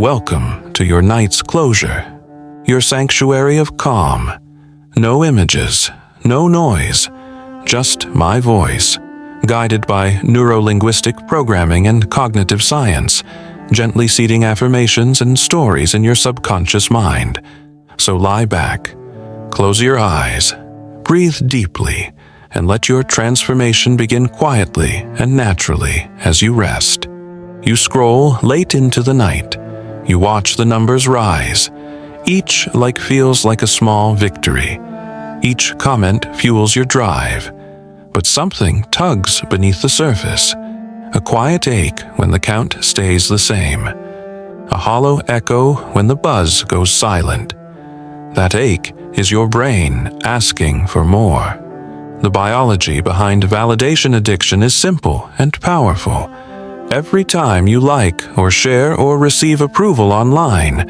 Welcome to your night's closure, your sanctuary of calm. No images, no noise, just my voice, guided by neuro-linguistic programming and cognitive science, gently seeding affirmations and stories in your subconscious mind. So lie back, close your eyes, breathe deeply, and let your transformation begin quietly and naturally as you rest. You scroll late into the night. You watch the numbers rise. Each like feels like a small victory. Each comment fuels your drive. But something tugs beneath the surface. A quiet ache when the count stays the same. A hollow echo when the buzz goes silent. That ache is your brain asking for more. The biology behind validation addiction is simple and powerful. Every time you like or share or receive approval online,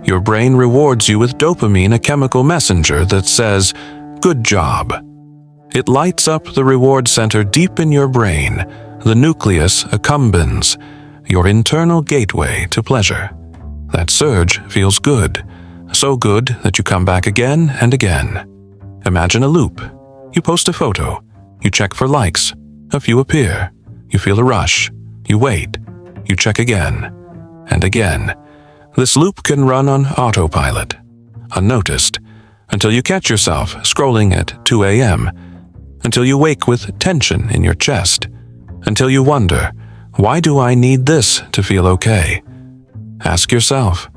your brain rewards you with dopamine, a chemical messenger that says, "Good job." It lights up the reward center deep in your brain, the nucleus accumbens, your internal gateway to pleasure. That surge feels good, so good that you come back again and again. Imagine a loop. You post a photo. You check for likes. A few appear. You feel a rush. You wait. You check again. And again. This loop can run on autopilot, unnoticed, until you catch yourself scrolling at 2 a.m., until you wake with tension in your chest, until you wonder, why do I need this to feel okay? Ask yourself,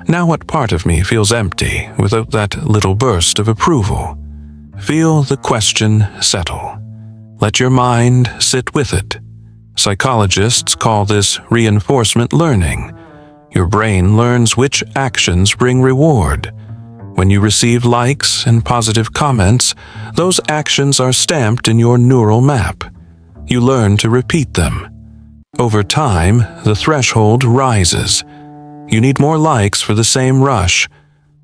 now what part of me feels empty without that little burst of approval? Feel the question settle. Let your mind sit with it. Psychologists call this reinforcement learning. Your brain learns which actions bring reward. When you receive likes and positive comments, those actions are stamped in your neural map. You learn to repeat them. Over time, the threshold rises. You need more likes for the same rush,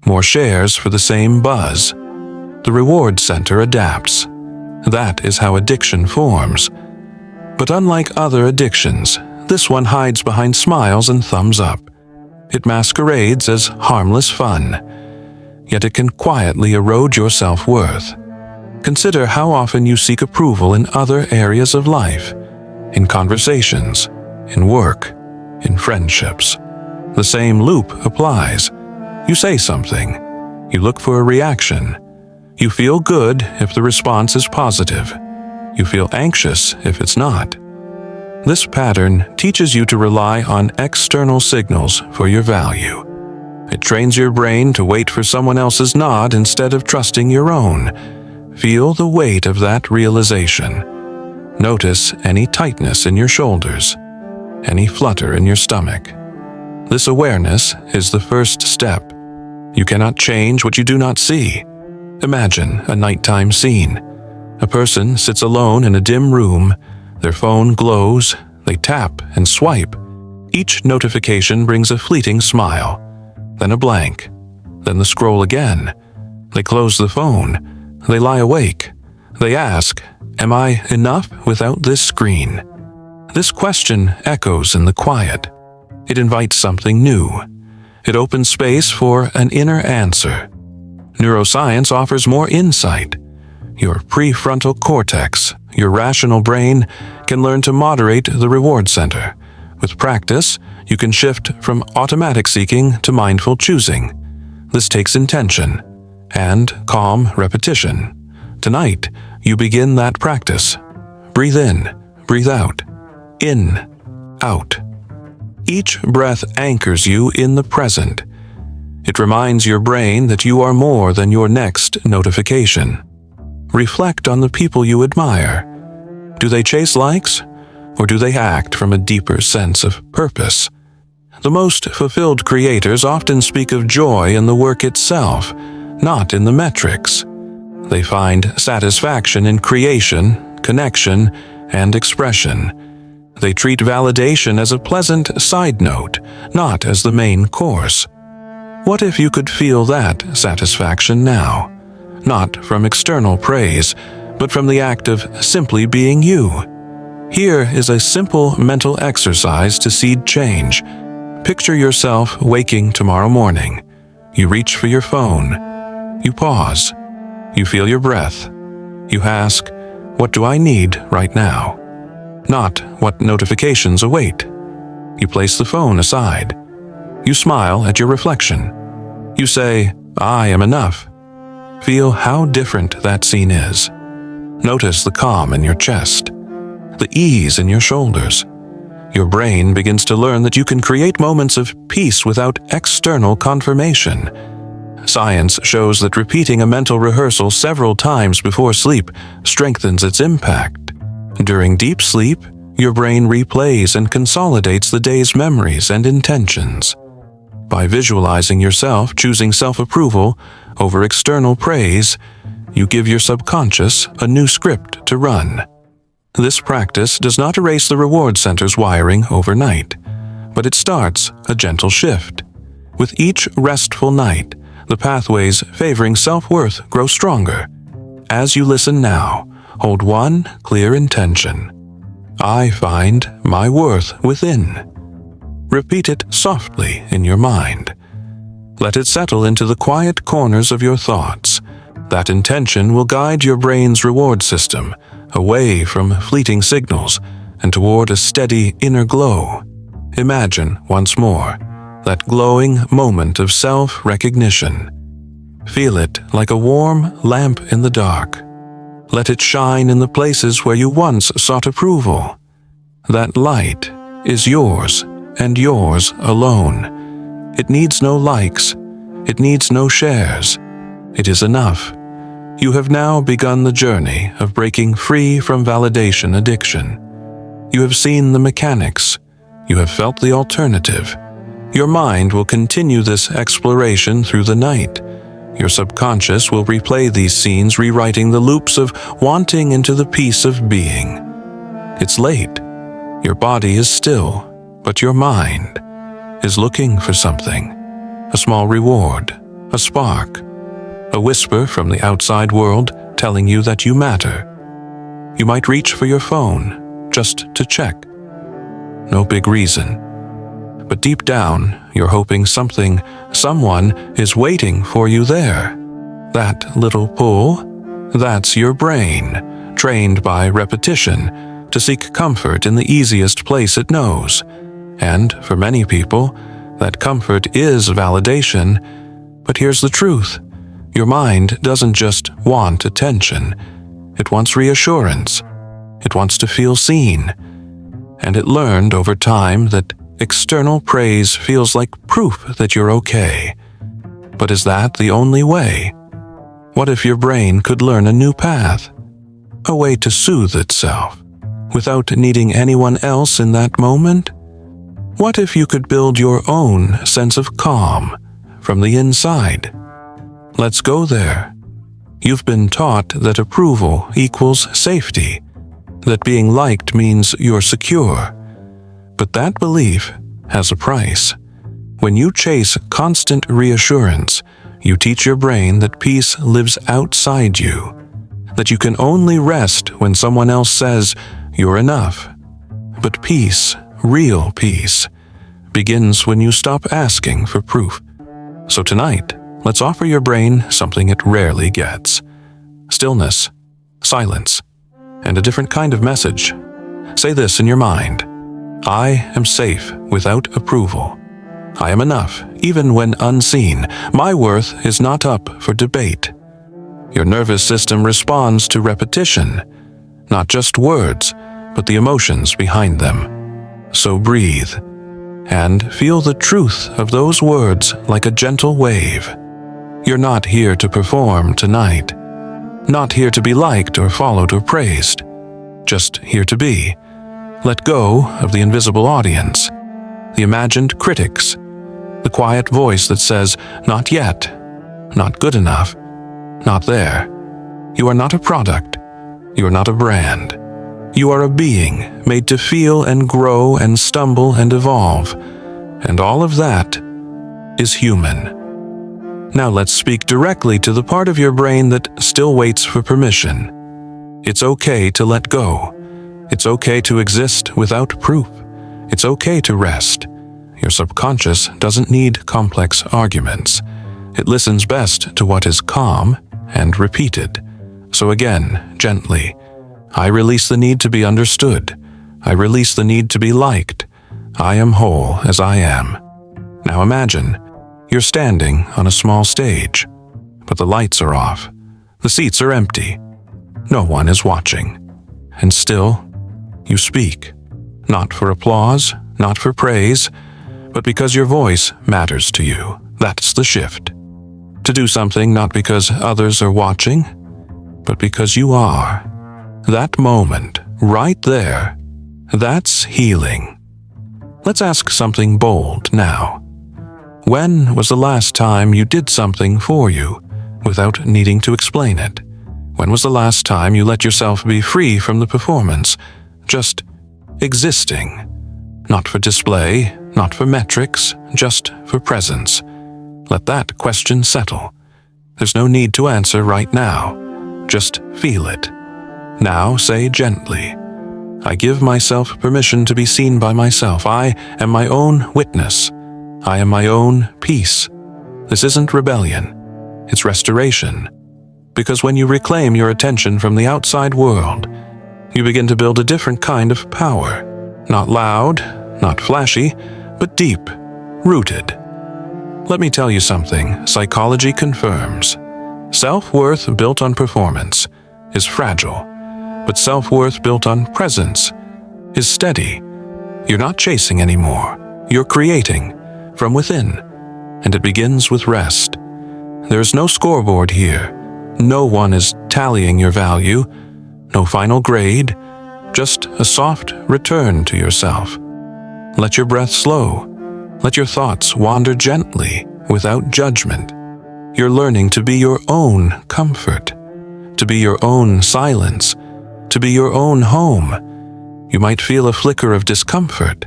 more shares for the same buzz. The reward center adapts. That is how addiction forms. But unlike other addictions, this one hides behind smiles and thumbs up. It masquerades as harmless fun, yet it can quietly erode your self-worth. Consider how often you seek approval in other areas of life, in conversations, in work, in friendships. The same loop applies. You say something. You look for a reaction. You feel good if the response is positive. You feel anxious if it's not. This pattern teaches you to rely on external signals for your value. It trains your brain to wait for someone else's nod instead of trusting your own. Feel the weight of that realization. Notice any tightness in your shoulders, any flutter in your stomach. This awareness is the first step. You cannot change what you do not see. Imagine a nighttime scene. A person sits alone in a dim room. Their phone glows. They tap and swipe. Each notification brings a fleeting smile, then a blank, then the scroll again. They close the phone. They lie awake. They ask, "Am I enough without this screen?" This question echoes in the quiet. It invites something new. It opens space for an inner answer. Neuroscience offers more insight. Your prefrontal cortex, your rational brain, can learn to moderate the reward center. With practice, you can shift from automatic seeking to mindful choosing. This takes intention and calm repetition. Tonight, you begin that practice. Breathe in, breathe out. In, out. Each breath anchors you in the present. It reminds your brain that you are more than your next notification. Reflect on the people you admire. Do they chase likes, or do they act from a deeper sense of purpose? The most fulfilled creators often speak of joy in the work itself, not in the metrics. They find satisfaction in creation, connection, and expression. They treat validation as a pleasant side note, not as the main course. What if you could feel that satisfaction now? Not from external praise, but from the act of simply being you. Here is a simple mental exercise to seed change. picture yourself waking tomorrow morning. You reach for your phone. You pause. You feel your breath. You ask, "What do I need right now?" Not what notifications await. You place the phone aside. You smile at your reflection. You say, "I am enough." Feel how different that scene is. Notice the calm in your chest, the ease in your shoulders. Your brain begins to learn that you can create moments of peace without external confirmation. Science shows that repeating a mental rehearsal several times before sleep strengthens its impact. During deep sleep, your brain replays and consolidates the day's memories and intentions. By visualizing yourself choosing self-approval over external praise, you give your subconscious a new script to run. This practice does not erase the reward center's wiring overnight, but it starts a gentle shift. With each restful night, the pathways favoring self-worth grow stronger. As you listen now, hold one clear intention. I find my worth within. Repeat it softly in your mind. Let it settle into the quiet corners of your thoughts. That intention will guide your brain's reward system away from fleeting signals and toward a steady inner glow. Imagine once more that glowing moment of self-recognition. Feel it like a warm lamp in the dark. Let it shine in the places where you once sought approval. That light is yours and yours alone. It needs no likes. It needs no shares. It is enough. You have now begun the journey of breaking free from validation addiction. You have seen the mechanics. You have felt the alternative. Your mind will continue this exploration through the night. Your subconscious will replay these scenes, rewriting the loops of wanting into the peace of being. It's late. Your body is still, but your mind is looking for something. A small reward, a spark, a whisper from the outside world telling you that you matter. You might reach for your phone just to check. No big reason. But deep down, you're hoping someone is waiting for you there. That little pull, that's your brain, trained by repetition to seek comfort in the easiest place it knows. And for many people, that comfort is validation. But here's the truth. Your mind doesn't just want attention. It wants reassurance. It wants to feel seen. And it learned over time that external praise feels like proof that you're okay. But is that the only way? What if your brain could learn a new path? A way to soothe itself, without needing anyone else in that moment? What if you could build your own sense of calm from the inside? Let's go there. You've been taught that approval equals safety, that being liked means you're secure. But that belief has a price. When you chase constant reassurance, you teach your brain that peace lives outside you, that you can only rest when someone else says you're enough. But peace, real peace, begins when you stop asking for proof. So tonight, let's offer your brain something it rarely gets. Stillness, silence, and a different kind of message. Say this in your mind. I am safe without approval. I am enough, even when unseen. My worth is not up for debate. Your nervous system responds to repetition, not just words, but the emotions behind them. So breathe, and feel the truth of those words like a gentle wave. You're not here to perform tonight. Not here to be liked or followed or praised. Just here to be. Let go of the invisible audience, the imagined critics, the quiet voice that says, not yet, not good enough, not there. You are not a product. You are not a brand. You are a being made to feel and grow and stumble and evolve. And all of that is human. Now let's speak directly to the part of your brain that still waits for permission. It's okay to let go. It's okay to exist without proof. It's okay to rest. Your subconscious doesn't need complex arguments. It listens best to what is calm and repeated. So again, gently, I release the need to be understood. I release the need to be liked. I am whole as I am. Now imagine, you're standing on a small stage, but the lights are off. The seats are empty. No one is watching. And still, you speak. Not for applause, not for praise, but because your voice matters to you. That's the shift. To do something not because others are watching, but because you are. That moment, right there, that's healing. Let's ask something bold now. When was the last time you did something for you without needing to explain it? When was the last time you let yourself be free from the performance, just existing? Not for display, not for metrics, just for presence. Let that question settle. There's no need to answer right now. Just feel it. Now say gently, I give myself permission to be seen by myself. I am my own witness. I am my own peace. This isn't rebellion. It's restoration. Because when you reclaim your attention from the outside world, you begin to build a different kind of power. Not loud, not flashy, but deep, rooted. Let me tell you something psychology confirms. Self-worth built on performance is fragile, but self-worth built on presence is steady. You're not chasing anymore. You're creating from within, and it begins with rest. There's no scoreboard here. No one is tallying your value, no final grade, just a soft return to yourself. Let your breath slow. Let your thoughts wander gently, without judgment. You're learning to be your own comfort, to be your own silence, to be your own home. You might feel a flicker of discomfort.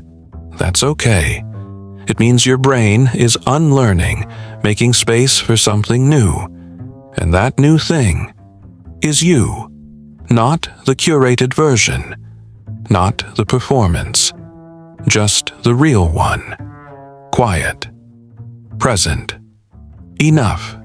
That's okay. It means your brain is unlearning, making space for something new. And that new thing is you, not the curated version, not the performance, just the real one. Quiet, present, enough